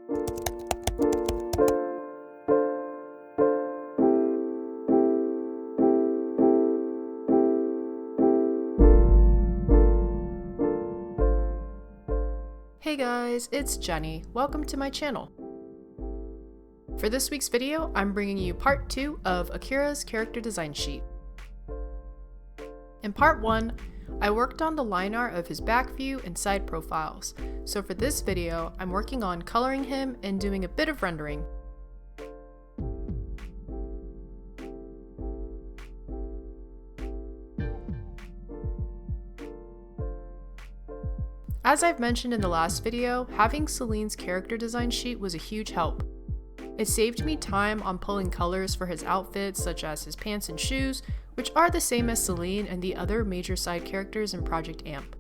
Hey guys, it's Jenny. Welcome to my channel. For this week's video, I'm bringing you part 2 of Akira's character design sheet. In part 1, I worked on the line art of his back view and side profiles, so for this video, I'm working on coloring him and doing a bit of rendering. As I've mentioned in the last video, having Celine's character design sheet was a huge help. It saved me time on pulling colors for his outfits, such as his pants and shoes, which are the same as Celine and the other major side characters in Project AMP.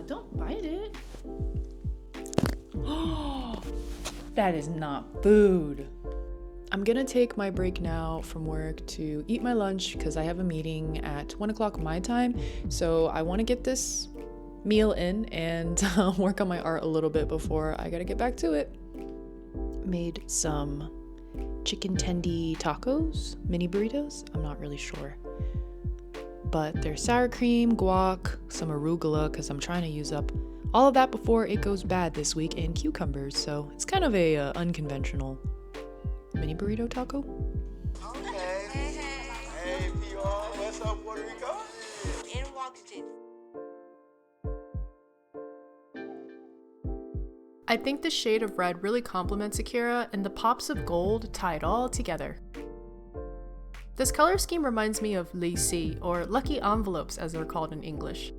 Don't bite it. Oh, that is not food. I'm gonna take my break now from work to eat my lunch because I have a meeting at 1 o'clock my time. So I want to get this meal in and work on my art a little bit before I gotta get back to it. Made some chicken tendy tacos, mini burritos. I'm not really sure. But there's sour cream, guac, some arugula, because I'm trying to use up all of that before it goes bad this week, and cucumbers, so it's kind of a unconventional mini burrito taco. Okay. Hey, PR, what's up, Puerto Rico? In Washington. I think the shade of red really complements Akira, and the pops of gold tie it all together. This color scheme reminds me of lacy, or lucky envelopes as they're called in English.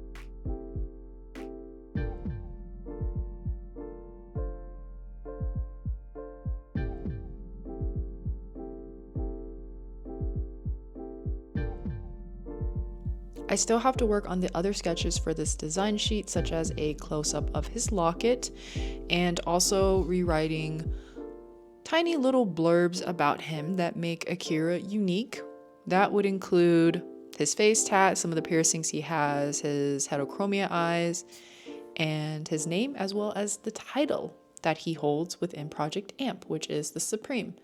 I still have to work on the other sketches for this design sheet, such as a close-up of his locket, and also rewriting tiny little blurbs about him that make Akira unique. That would include his face tat, some of the piercings he has, his heterochromia eyes, and his name, as well as the title that he holds within Project AMP, which is the Supreme.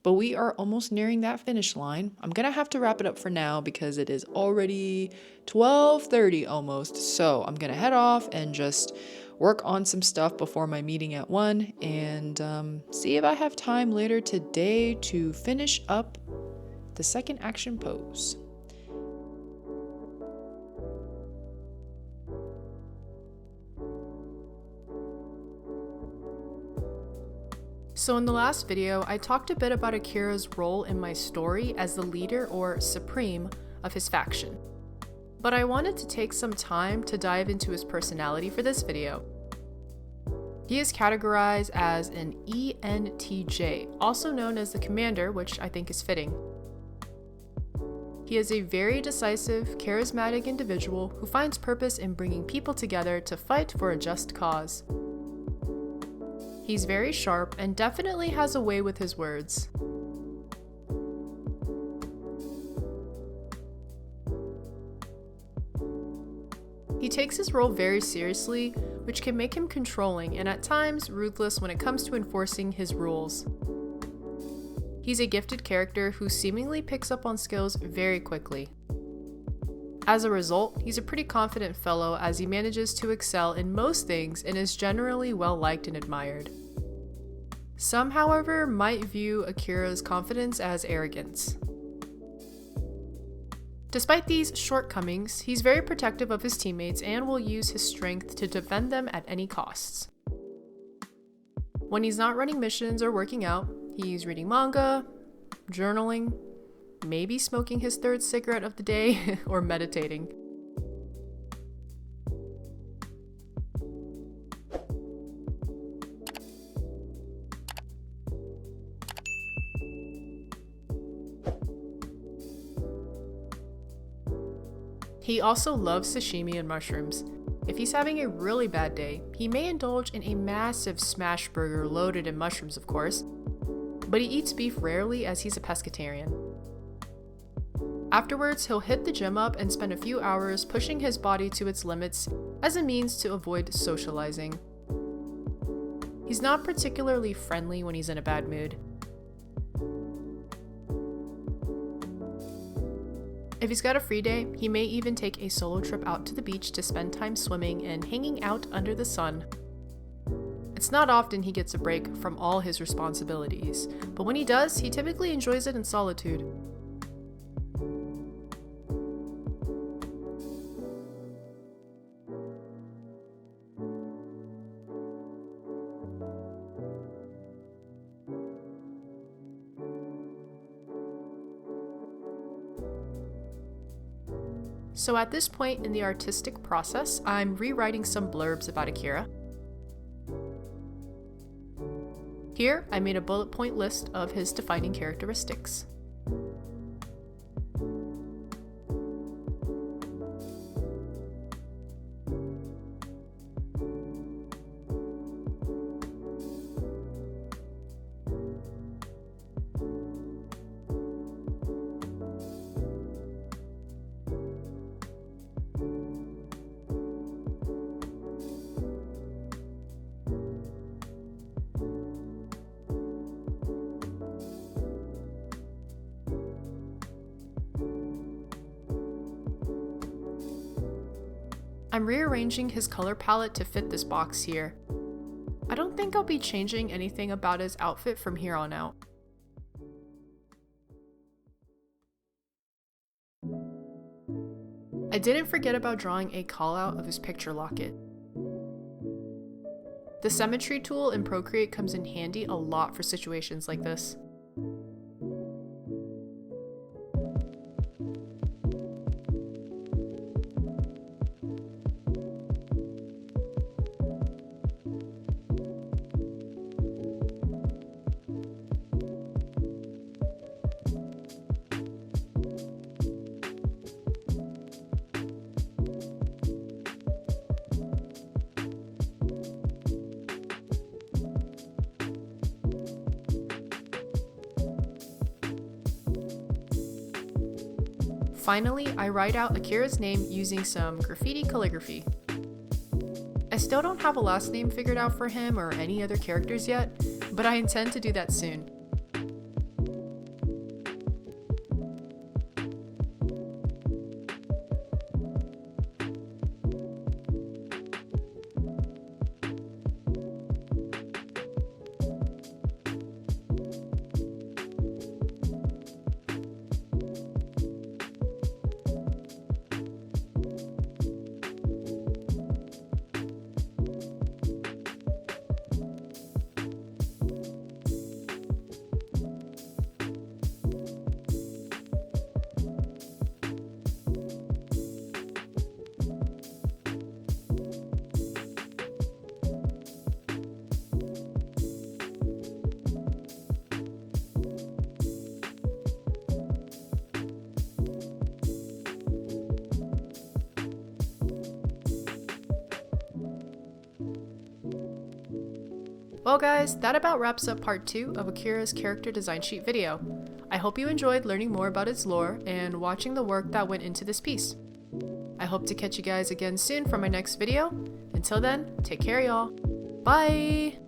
But we are almost nearing that finish line. I'm gonna have to wrap it up for now because it is already 12:30 almost. So I'm gonna head off and just work on some stuff before my meeting at 1 and see if I have time later today to finish up the second action pose. So in the last video, I talked a bit about Akira's role in my story as the leader or supreme of his faction. But I wanted to take some time to dive into his personality for this video. He is categorized as an ENTJ, also known as the commander, which I think is fitting. He is a very decisive, charismatic individual who finds purpose in bringing people together to fight for a just cause. He's very sharp and definitely has a way with his words. He takes his role very seriously, which can make him controlling and at times ruthless when it comes to enforcing his rules. He's a gifted character who seemingly picks up on skills very quickly. As a result, he's a pretty confident fellow as he manages to excel in most things and is generally well liked and admired. Some, however, might view Akira's confidence as arrogance. Despite these shortcomings, he's very protective of his teammates and will use his strength to defend them at any costs. When he's not running missions or working out, he's reading manga, journaling, maybe smoking his third cigarette of the day, or meditating. He also loves sashimi and mushrooms. If he's having a really bad day, he may indulge in a massive smash burger loaded in mushrooms, of course, but he eats beef rarely as he's a pescatarian. Afterwards, he'll hit the gym up and spend a few hours pushing his body to its limits as a means to avoid socializing. He's not particularly friendly when he's in a bad mood. If he's got a free day, he may even take a solo trip out to the beach to spend time swimming and hanging out under the sun. It's not often he gets a break from all his responsibilities, but when he does, he typically enjoys it in solitude. So at this point in the artistic process, I'm rewriting some blurbs about Akira. Here, I made a bullet point list of his defining characteristics. I'm rearranging his color palette to fit this box here. I don't think I'll be changing anything about his outfit from here on out. I didn't forget about drawing a call out of his picture locket. The symmetry tool in Procreate comes in handy a lot for situations like this. Finally, I write out Akira's name using some graffiti calligraphy. I still don't have a last name figured out for him or any other characters yet, but I intend to do that soon. Well guys, that about wraps up part 2 of Akira's character design sheet video. I hope you enjoyed learning more about its lore and watching the work that went into this piece. I hope to catch you guys again soon for my next video. Until then, take care y'all. Bye!